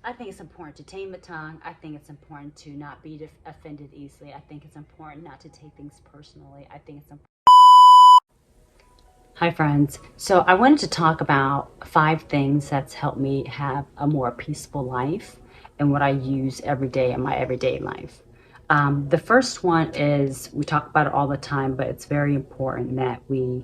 I think it's important to tame the tongue. I think it's important to not be offended easily. I think it's important not to take things personally. I think it's important. Hi, friends. So, I wanted to talk about 5 things that's helped me have a more peaceful life and what I use every day in my everyday life. The first one is we talk about it all the time, but it's very important that we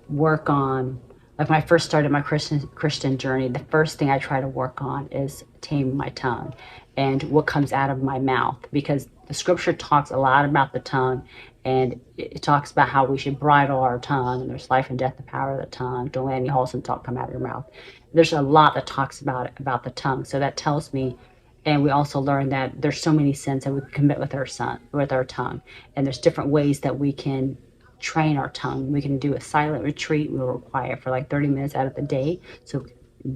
work on. Like when I first started my Christian journey, the first thing I try to work on is tame my tongue and what comes out of my mouth, because the scripture talks a lot about the tongue, and it talks about how we should bridle our tongue, and there's life and death, the power of the tongue. Don't let any wholesome talk come out of your mouth. There's a lot that talks about it, about the tongue. So that tells me, and we also learn that there's so many sins that we commit with our tongue, and there's different ways that we can train our tongue. We can do a silent retreat. We'll require for like 30 minutes out of the day. So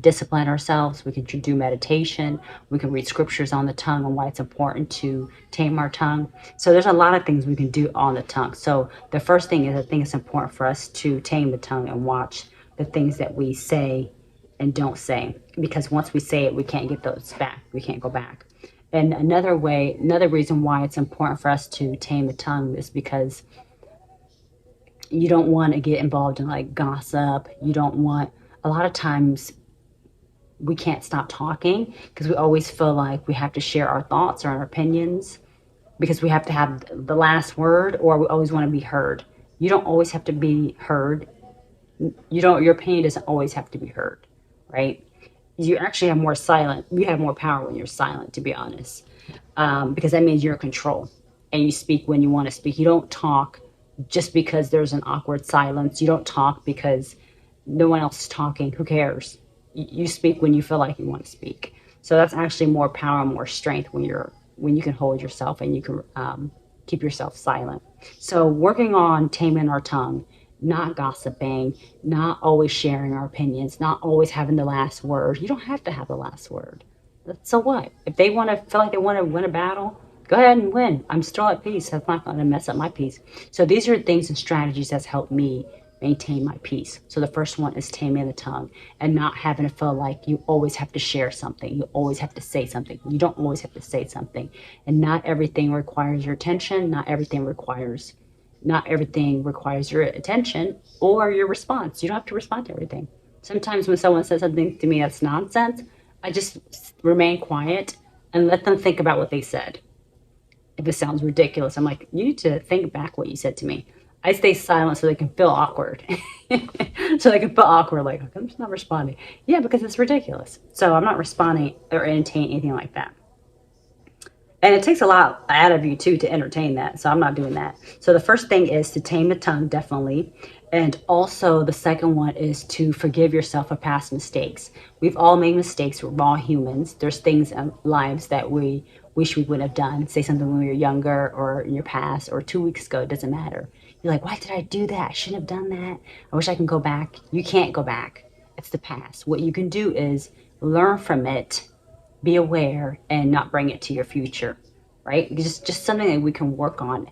discipline ourselves. We can do meditation. We can read scriptures on the tongue and why it's important to tame our tongue. So there's a lot of things we can do on the tongue. So the first thing is, I think it's important for us to tame the tongue and watch the things that we say and don't say, because once we say it, we can't get those back. We can't go back. And another reason why it's important for us to tame the tongue is because you don't want to get involved in like gossip. You don't want, a lot of times we can't stop talking because we always feel like we have to share our thoughts or our opinions because we have to have the last word, or we always want to be heard. You don't always have to be heard. Your opinion doesn't always have to be heard, right? You actually have more silent, you have more power when you're silent, to be honest, because that means you're in control and you speak when you want to speak. You don't talk just because there's an awkward silence. You don't talk because no one else is talking. Who cares? You speak when you feel like you want to speak. So that's actually more power and more strength when you can hold yourself and you can keep yourself silent. So working on taming our tongue, not gossiping, not always sharing our opinions, not always having the last word. You don't have to have the last word. So what? If they want to feel like they want to win a battle, go ahead and win. I'm still at peace. That's not going to mess up my peace. So these are things and strategies that's helped me maintain my peace. So the first one is taming the tongue and not having to feel like you always have to share something. You always have to say something. You don't always have to say something. And not everything requires your attention. Not everything requires your attention or your response. You don't have to respond to everything. Sometimes when someone says something to me that's nonsense, I just remain quiet and let them think about what they said. If it sounds ridiculous, I'm like, you need to think back what you said to me. I stay silent so they can feel awkward. So they can feel awkward, like, okay, I'm just not responding. Yeah, because it's ridiculous. So I'm not responding or entertaining anything like that. And it takes a lot out of you too to entertain that. So I'm not doing that. So the first thing is to tame the tongue, definitely. And also the second one is to forgive yourself for past mistakes. We've all made mistakes. We're all humans. There's things in lives that we wish we would have done. Say something when we were younger or in your past or 2 weeks ago. It doesn't matter. You're like, why did I do that? I shouldn't have done that. I wish I can go back. You can't go back. It's the past. What you can do is learn from it, be aware, and not bring it to your future, right? Just something that we can work on,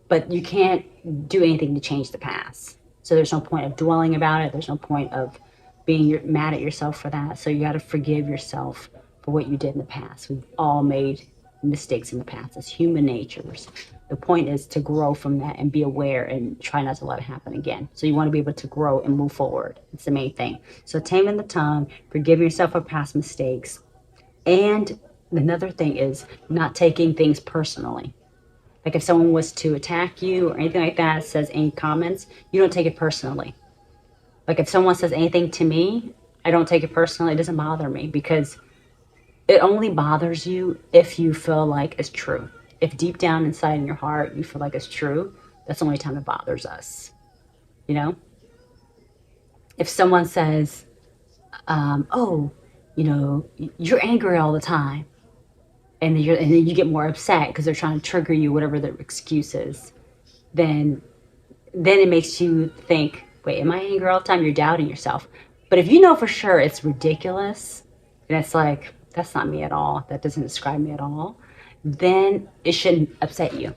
but you can't do anything to change the past. So there's no point of dwelling about it. There's no point of being mad at yourself for that. So you got to forgive yourself for what you did in the past. We've all made mistakes in the past. It's human natures. The point is to grow from that and be aware and try not to let it happen again. So you want to be able to grow and move forward. It's the main thing. So taming the tongue, forgiving yourself for past mistakes, and another thing is not taking things personally. Like if someone was to attack you or anything like that, says any comments, you don't take it personally. Like if someone says anything to me, I don't take it personally. It doesn't bother me because it only bothers you if you feel like it's true. If deep down inside in your heart you feel like it's true, that's the only time it bothers us. You know? If someone says, oh, you're angry all the time, and then you get more upset because they're trying to trigger you, whatever their excuse is, then it makes you think, wait, am I angry all the time? You're doubting yourself. But if you know for sure it's ridiculous, and it's like, that's not me at all, that doesn't describe me at all, then it shouldn't upset you.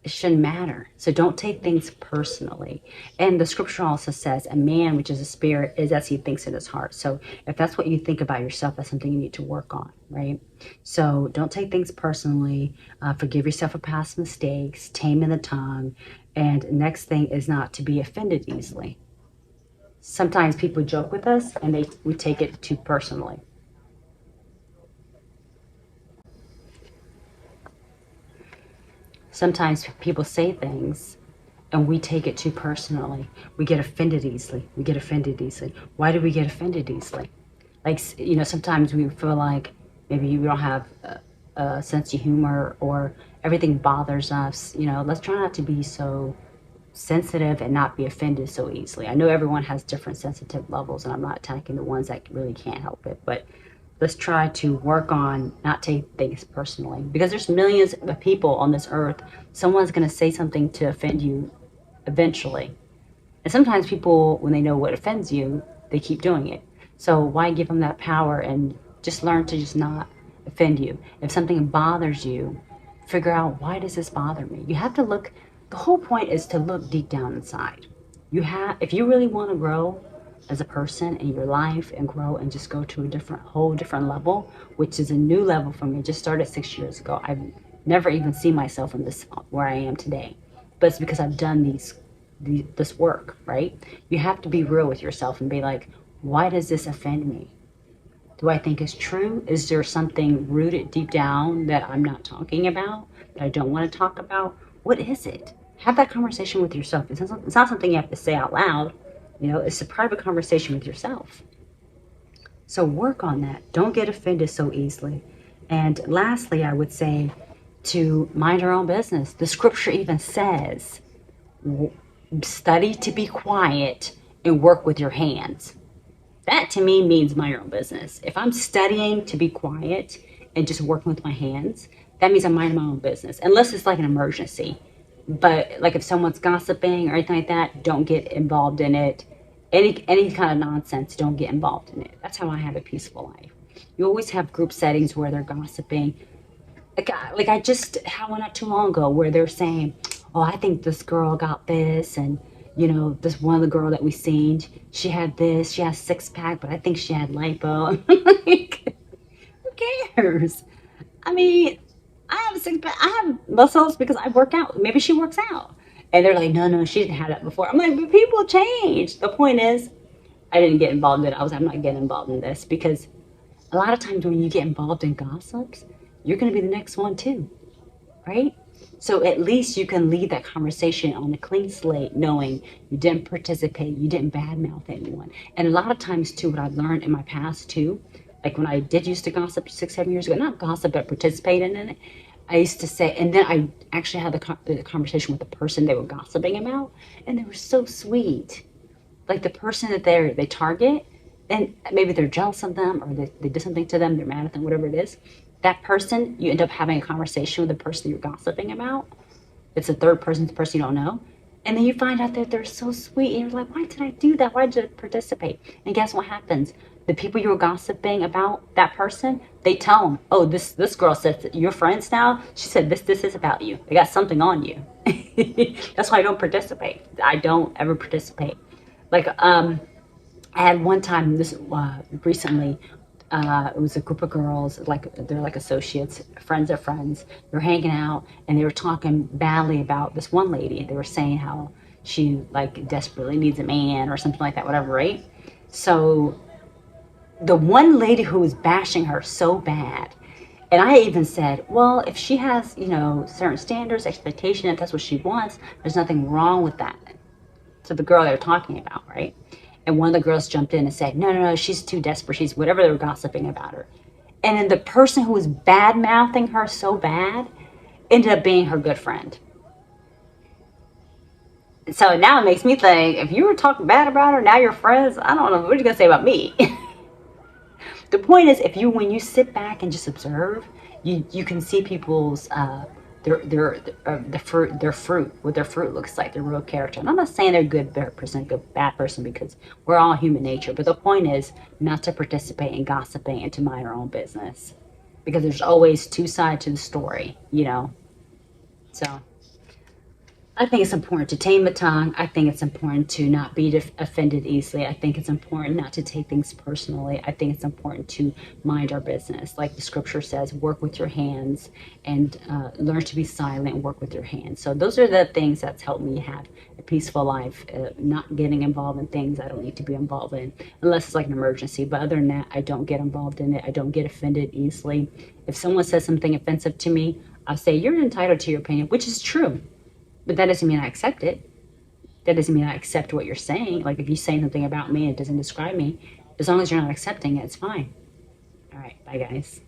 it shouldn't matter. So don't take things personally. And the scripture also says, a man, which is a spirit, is as he thinks in his heart. So if that's what you think about yourself, that's something you need to work on, right? So don't take things personally. Forgive yourself for past mistakes, taming the tongue. And next thing is not to be offended easily. Sometimes people joke with us and we take it too personally. Sometimes people say things and we take it too personally. We get offended easily. We get offended easily. Why do we get offended easily? Like, sometimes we feel like maybe we don't have a sense of humor or everything bothers us. Let's try not to be so sensitive and not be offended so easily. I know everyone has different sensitive levels, and I'm not attacking the ones that really can't help it, but let's try to work on not take things personally, because there's millions of people on this earth. Someone's going to say something to offend you eventually. And sometimes people, when they know what offends you, they keep doing it. So why give them that power, and just learn to just not offend you. If something bothers you, figure out, why does this bother me? You have to look, the whole point is to look deep down inside. If you really want to grow as a person in your life and grow and just go to a whole different level, which is a new level for me. Just started 6 years ago. I've never even seen myself in this where I am today, but it's because I've done this work, right? You have to be real with yourself and be like, why does this offend me? Do I think it's true? Is there something rooted deep down that I'm not talking about, that I don't want to talk about? What is it? Have that conversation with yourself. It's not something you have to say out loud. It's a private conversation with yourself. So work on that. Don't get offended so easily. And lastly, I would say to mind your own business. The scripture even says, study to be quiet and work with your hands. That to me means mind your own business. If I'm studying to be quiet and just working with my hands, that means I'm minding my own business, unless it's like an emergency. But like if someone's gossiping or anything like that, don't get involved in it. Any kind of nonsense, don't get involved in it. That's how I have a peaceful life. You always have group settings where they're gossiping. Like I just had one not too long ago where they're saying, "Oh, I think this girl got this," and this one of the girl that we seen, she had this, she has 6 pack, but I think she had lipo. Like, who cares? I mean, I have a 6 pack. I have muscles because I work out. Maybe she works out. And they're like, no, no, she didn't have that before. I'm like, but people change. The point is, I didn't get involved in it. I'm not getting involved in this, because a lot of times when you get involved in gossips, you're going to be the next one too, right? So at least you can leave that conversation on a clean slate, knowing you didn't participate, you didn't badmouth anyone. And a lot of times too, what I've learned in my past too, like when I did used to gossip 6, 7 years ago, not gossip, but participate in it, I used to say, and then I actually had the conversation with the person they were gossiping about, and they were so sweet. Like the person that they target, and maybe they're jealous of them, or they did something to them, they're mad at them, whatever it is. That person, you end up having a conversation with the person you're gossiping about. It's a third person, it's a person you don't know. And then you find out that they're so sweet, and you're like, why did I do that? Why did I participate? And guess what happens? The people you were gossiping about, that person, they tell them, oh, this girl said that you're friends now. She said this is about you. They got something on you. That's why I don't participate. I don't ever participate. Like I had one time this recently. It was a group of girls, like they're like associates, friends of friends. They were hanging out, and they were talking badly about this one lady. They were saying how she like desperately needs a man or something like that, whatever, right? So the one lady who was bashing her so bad, and I even said, well, if she has, certain standards, expectation, if that's what she wants, there's nothing wrong with that. To the girl they were talking about, right? And one of the girls jumped in and said, no, no, no, she's too desperate. She's whatever, they were gossiping about her. And then the person who was bad mouthing her so bad ended up being her good friend. So now it makes me think, if you were talking bad about her, now you're friends, I don't know, what are you going to say about me? The point is, when you sit back and just observe, you can see people's their fruit, what their fruit looks like, their real character. And I'm not saying they're good person, good bad person, because we're all human nature. But the point is not to participate in gossiping and to mind our own business, because there's always two sides to the story, So I think it's important to tame the tongue. I think it's important to not be offended easily. I think it's important not to take things personally. I think it's important to mind our business. Like the scripture says, work with your hands and learn to be silent and work with your hands. So those are the things that's helped me have a peaceful life, not getting involved in things I don't need to be involved in unless it's like an emergency. But other than that, I don't get involved in it. I don't get offended easily. If someone says something offensive to me, I'll say, you're entitled to your opinion, which is true. But that doesn't mean I accept it. That doesn't mean I accept what you're saying. Like if you say something about me and it doesn't describe me, as long as you're not accepting it, it's fine. All right, bye guys.